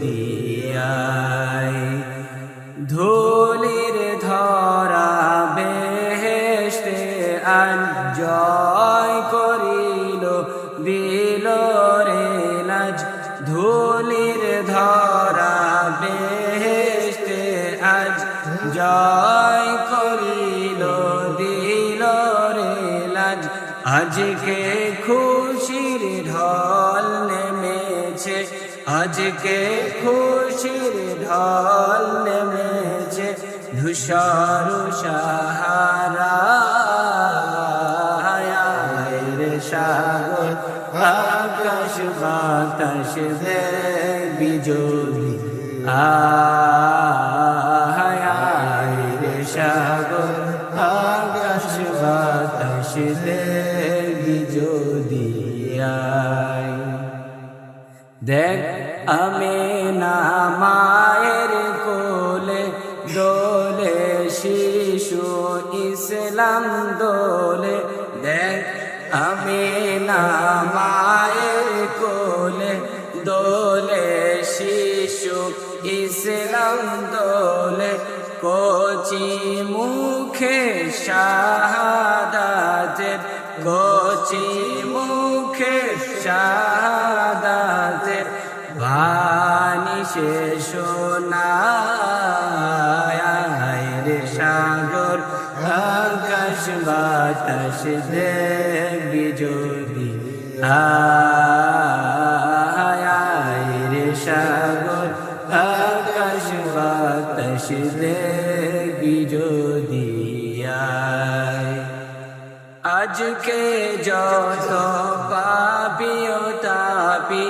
দিয়াই ধুলির ধরা বেহেশতে আজ জয় করিল দিল রে লাজ ধুলির ধরা বেহেশতে আজ জয় করিল দিল রে লাজ আজকে খুশির ঢল নেমেছে আজকে খুশির ঢল নেমেছে ধূসর সাহারা রে সাগর আকাশ বাতাস বিজলি রে সাগর আকাশ বাতাস বিজলি দেখ আমিনা মায়ের কোলে দোলে শিশু ইসলাম দোলে দেখ আমিনা মায়ের কোলে দোলে শিশু ইসলাম দোলে কচি মুখে শাহাদাতের কচি মুখে শাহাদাতের বাণী সে শোনায় রে সাগর আকাশ বাতাস বিজলি রে সাগর আকাশ বাতাস বিজলি আজকে যত পাপি ও তাপি